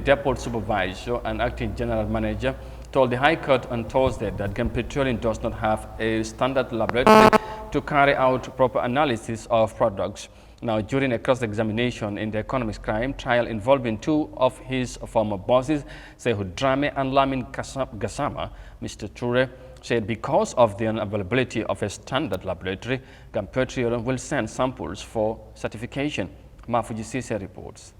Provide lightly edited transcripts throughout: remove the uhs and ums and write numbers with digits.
Depot supervisor and acting general manager told the High Court on Thursday that Gambia Petroleum does not have a standard laboratory to carry out proper analysis of products. Now, during a cross-examination in the economics crime trial involving two of his former bosses, Yahya Jammeh and Lamin Gassama, Mr. Toure said because of the unavailability of a standard laboratory, Gambia Petroleum will send samples for certification. Mafuji Sise reports.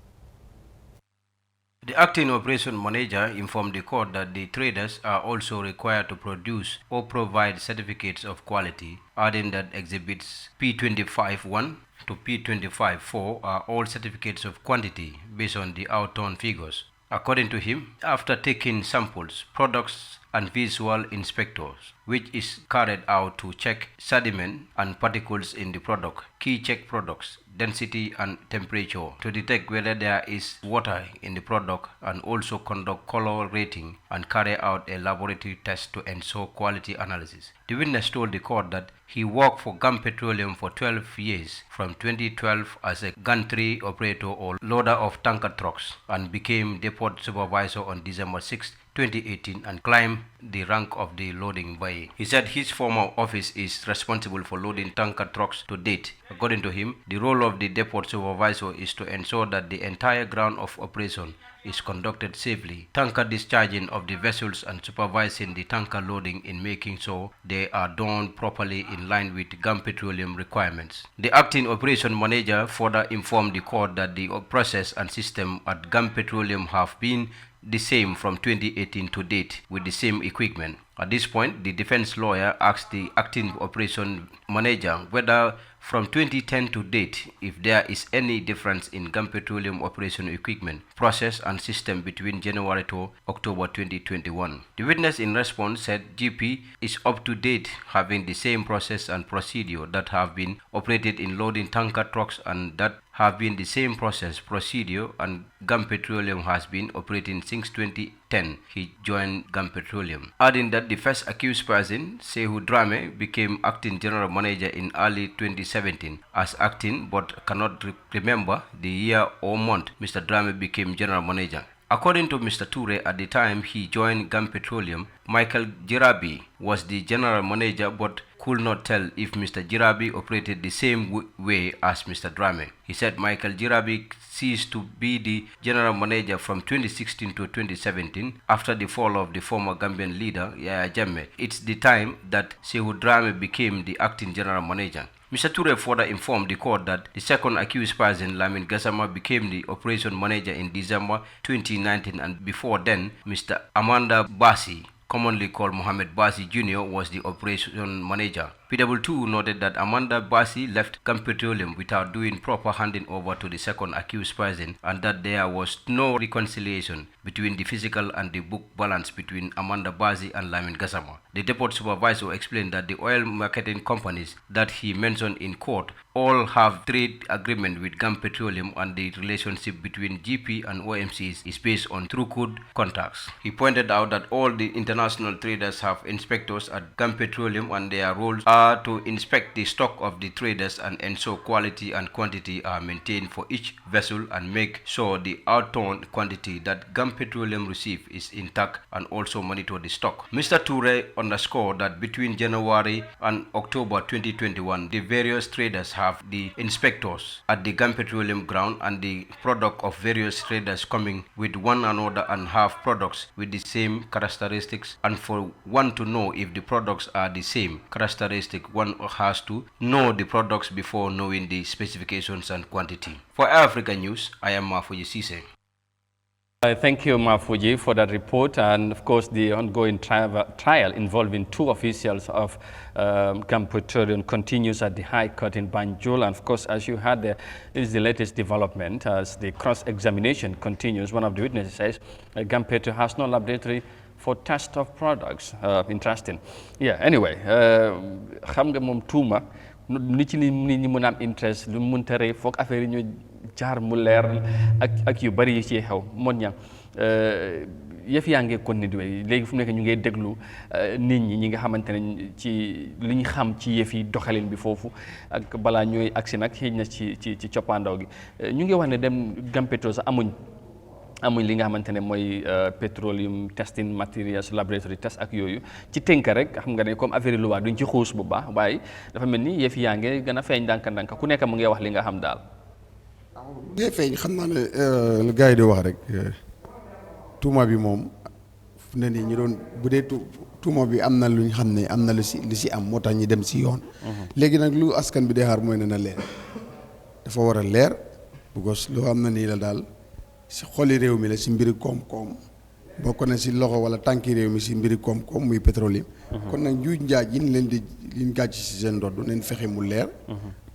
The acting operation manager informed the court that the traders are also required to produce or provide certificates of quality, adding that exhibits P25-1 to P25-4 are all certificates of quantity based on the outturn figures. According to him, after taking samples, products and visual inspectors, which is carried out to check sediment and particles in the product, key check products, density and temperature to detect whether there is water in the product, and also conduct color rating and carry out a laboratory test to ensure quality analysis. The witness told the court that he worked for Gambia Petroleum for 12 years from 2012 as a gantry operator or loader of tanker trucks and became depot supervisor on December 6, 2018 and climbed the rank of the loading bay. He said his former office is responsible for loading tanker trucks to date. According to him, the role of the depot supervisor is to ensure that the entire ground of operation is conducted safely, tanker discharging of the vessels and supervising the tanker loading in making sure they are done properly in line with Gambia Petroleum requirements. The acting operation manager further informed the court that the process and system at Gambia Petroleum have been the same from 2018 to date with the same equipment. At this point, the defense lawyer asked the acting operation manager whether from 2010 to date, if there is any difference in Gambia Petroleum operation equipment, process and system between January to October 2021. The witness in response said GP is up to date, having the same process and procedure that have been operated in loading tanker trucks and that have been the same process, procedure, and Gambia Petroleum has been operating since 2010. He joined Gambia Petroleum, adding that the first accused person, Yahya Jammeh, became acting general manager in early 2017 as acting, but cannot remember the year or month Mr. Jammeh became general manager. According to Mr. Toure, at the time he joined Gambia Petroleum, Michael Jirabi was the general manager but could not tell if Mr. Jirabi operated the same way as Mr. Jammeh. He said Michael Jirabi ceased to be the general manager from 2016 to 2017 after the fall of the former Gambian leader Yahya Jammeh. It's the time that Yahya Jammeh became the acting general manager. Mr. Toure further informed the court that the second accused person, Lamin Gassama, became the operation manager in December 2019, and before then, Mr. Amanda Basi, commonly called Mohamed Basi Jr., was the operation manager. PW2 noted that Amanda Basi left Gambia Petroleum without doing proper handing over to the second accused person and that there was no reconciliation between the physical and the book balance between Amanda Basi and Lamin Gassama. The depot supervisor explained that the oil marketing companies that he mentioned in court all have trade agreement with Gambia Petroleum, and the relationship between GP and OMCs is based on through code contacts. He pointed out that all the international traders have inspectors at Gambia Petroleum and their roles are to inspect the stock of the traders and ensure quality and quantity are maintained for each vessel and make sure the outturn quantity that Gambia Petroleum receive is intact and also monitor the stock. Mr. Toure underscored that between January and October 2021, the various traders have the inspectors at the Gambia Petroleum ground and the product of various traders coming with one another and have products with the same characteristics, and for one to know if the products are the same characteristics, one has to know the products before knowing the specifications and quantity. For Eyeafrica News, I am Mafuji Sise. Thank you, Mafuji, for that report, and of course the ongoing trial involving two officials of Gambia Petroleum continues at the High Court in Banjul, and of course, as you heard, there is the latest development as the cross-examination continues. One of the witnesses says Gambia Petroleum has no laboratory for test of products. Interesting. Yeah, anyway, xam nga moom tuuma nit ci nit ñi mën a am interest lu mu mënta rey foog affaire yi ñu jaar mu leer ak yu bari yi ci xew mon ñang yëf yaa ngi kon nit wéy léegi fu mu nekk ñu ngi déglu nit ñi nga xamante ne ci li ñu xam ci yëf yi doxalin bi foofu ak balaa ñooy agsi nag xëy na ci coppaandaw gi ñu ngi wax ne dem Gambia Petroleum sax amuñ amuñ li nga xamante ne mooy petroleum testing materials laboratory test ak yooyu ci tënk rek xam nga ne comme affaire loi duñ ci xuus bu baax waaye dafa mel ni yëf yaa ngi gën a feeñ ndànk-ndànk ku nekk mu ngi wax li nga xam daal. ngay feeñ xam naa ne lu gars yi di wax rek tuuma bi moom fu ne nii ñu doon bu dee tuuma bi am na lu ñu xam ne am na lu si am moo tax ñu dem si yoon. léegi nag lu askan bi di xaar mooy ne na leer dafa war a leer because loo am na nii la daal si xoli réew mi la si mbiri koom-koom bokk na si loxo wala tànki réew mi si mbiri koom-koom muy pétrole. kon nag njuuj njaaj yi ñu leen di liñ gàcc si seen ndodd neen fexe mu leer.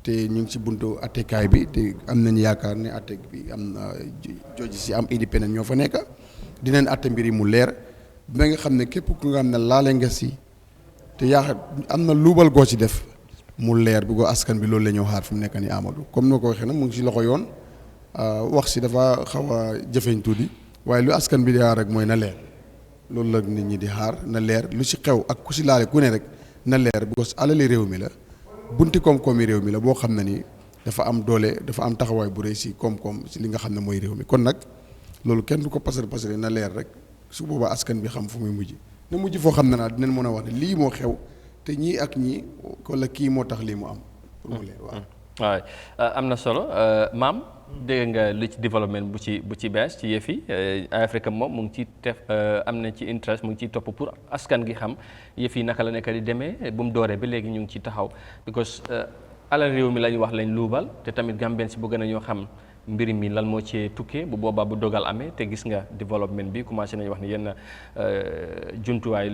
te ñu ngi si buntu attekaay bi te am nañ yaakaar ne atte bi am na jooji si am indépendant ñoo fa nekk dinañ atte mbir yi mu leer ba nga xam ne képp ku nga xam ne laale nga si te yaa am na luubal goo ci def mu leer bu ko askan bi loolu la ñëw xaar fi mu nekk nii Amadou comme noo ko waxee nag mu ngi si loxo yoon wax si dafa xaw a jëfeñ tuuti waaye lu askan bi di xaar rek mooy na leer loolu la nit ñi di xaar na leer lu si xew ak ku si laale ku ne rek na leer because alali réew mi la bunti koom-koomi réew mi la boo xam ne ni dafa am doole dafa am taxawaay bu rëy si koom-koom si li nga xam ne mooy réew mi kon nag loolu kenn du ko pasar na leer rek su boobaa askan bi xam fu muy mujj na mujj foo xam ne naa dinañ mën a wax ne lii moo xew te ñii ak ñii wala kii moo tax lii mu am pour mu leer waaw. waaw am na solo maam dégg nga li ci développement bu ci bees ci yëf yi Eyeafrica moom mu ngi ciy def am na ci interest mu ngi ciy topp pour askan gi xam yëf yi naka la nekk di demee bu mu dooree ba léegi ñu ngi ciy taxaw because alal réew mi la ñu wax lañ luubal te tamit Gambien si bëgg nañoo xam mbir mi lan moo ci tukkee bu boobaa bu dogal amee te gis nga développement bi commencé nañu wax ni yenn jumtuwaay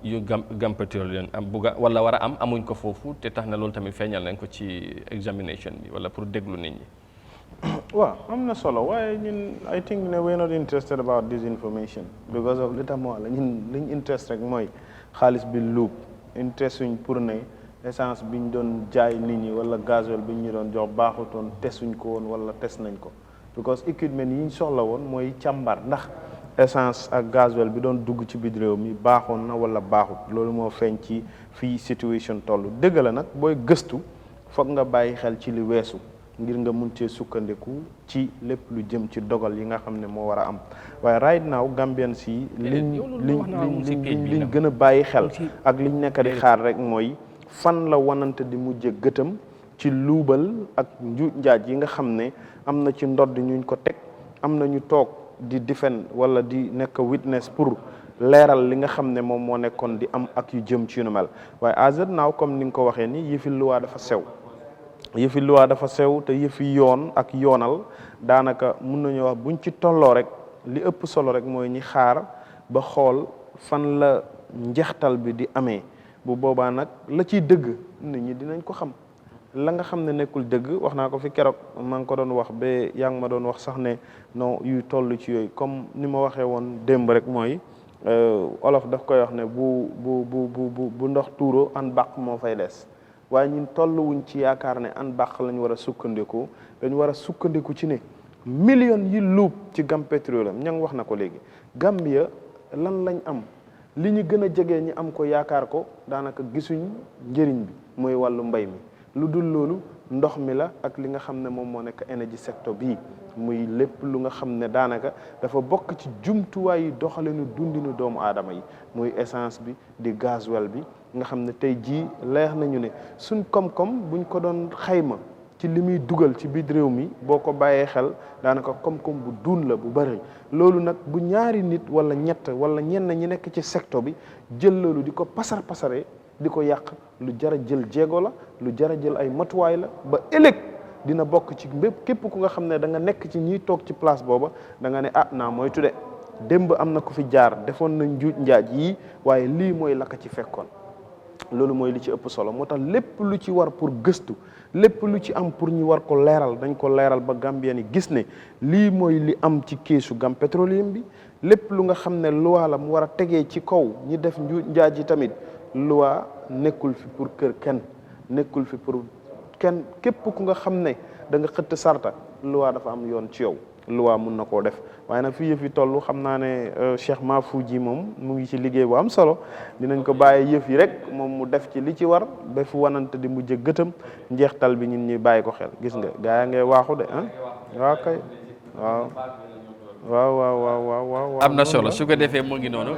yu Gambia leen am bugga wala war a am amuñ ko foofu te tax na loolu tamit feeñal nañ ko ci examination bi wala pour déglu nit ñi. waaw am na solo waaye ñun I think ne we're not interested about this information because of li tax moo la ñun liñ interest rek mooy xaalis bi luub interest suñ pour ne essence bi ñu doon jaay nit ñi wala gasoil bi ñu doon jox baaxutoon testuñ ko woon wala test nañ ko because équipement yi ñu soxla woon mooy càmbar ndax essence ak gasoil bi doon dugg ci biir réew mi baaxoon na wala baaxut loolu moo feeñ ci fii situation toll dëgg la nag booy gëstu foog nga bàyyi xel ci li weesu ngir nga mun cee sukkandiku ci lépp lu jëm ci dogal yi nga xam ne moo war a am waaye right now Gambian si liñ gën a bàyyi xel ak liñ nekk di xaar rek mooy fan la wanante di mujje gëtam ci luubal ak njuuj njaaj yi nga xam ne am na ci ndodd ñuñ ko teg am na ñu toog di defend wala di nekk witness pour leeral li nga xam ne moom moo nekkoon di am ak yu jëm ci yu nu mel waaye as of now comme ni nga ko waxee ni yëfi luwaa dafa sew te yëfi yoon ak yoonal daanaka mun nañu wax buñ ci tolloo rek li ëpp solo rek mooy ñi xaar ba xool fan la njeextal bi di amee bu boobaa nag la ciy dëgg nit ñi dinañ ko xam la nga xam ne nekkul dëgg wax naa ko fi keroog maa ngi ko doon wax ba yaa ngi ma doon wax sax ne non yu toll ci yooyu comme ni ma waxee woon démb rek mooy olof daf koy wax ne bu ndox tuuro an bàq moo fay des waaye ñun tolluwuñ ci yaakaar ne an bàq lañ war a sukkandiku dañu war a sukkandiku ci ne millions yi luub ci gam pétrole am ña ngi wax na ko léegi Gambia lan lañ am li ñu gën a jege ñi am ko yaakaar ko daanaka gisuñ njëriñ bi mooy wàllu mbay mi lu dul loolu ndox mi la ak li nga xam ne moom moo nekk energy sector bii muy lépp lu nga xam ne daanaka dafa bokk ci jumtuwaay yi doxalinu dundinu doomu aadama yi muy essence bi di gasoil bi nga xam ne tey jii leer nañu ne suñ koom-koom buñ ko doon xayma ci li muy dugal ci biir réew mi boo ko bàyyee xel daanaka koom-koom bu duun la bu bëri loolu nag bu ñaari nit wala ñett wala ñenn ñi nekk ci secteur bi jël loolu di ko pasaree di ko yàq lu jar a jël jéego la lu jar a jël ay matuwaay la ba ëllëg dina bokk ci bépp képp ku nga xam ne da nga nekk ci ñiy toog ci place booba da nga ne naa mooy tudde démb am na ko fi jaar defoon na njuuj njaaj yii waaye lii mooy la ko ci fekkoon loolu mooy li ci ëpp solo moo tax lépp lu ci war pour gëstu lépp lu ci am pour ñu war ko leeral dañ ko leeral ba Gambien yi gis ne lii mooy li am ci keesu Gam Petroleum bi lépp lu nga xam ne loi la mu war a tegee ci kaw ñi def njuuj njaaj yi tamit loi nekkul fi pour kër kenn nekkul fi pour kenn képp ku nga xam ne da nga xëtt sarta loi dafa am yoon ci yow loi mun na koo def waaye nag fii yëf yi toll xam naa ne Cheikh Mahfouji moom mu ngi ci liggéey bu am solo dinañ ko bàyyi yëf yi rek moom mu def ci li ci war ba fu wanante di mujj gëtam njeextal bi ñun ñuy bàyyi ko xel gis nga gaa yaa ngay waaxu de waaw kay waaw waaw waaw waaw waaw waaw am na noonu solo la. su ko defee mu ngi noonu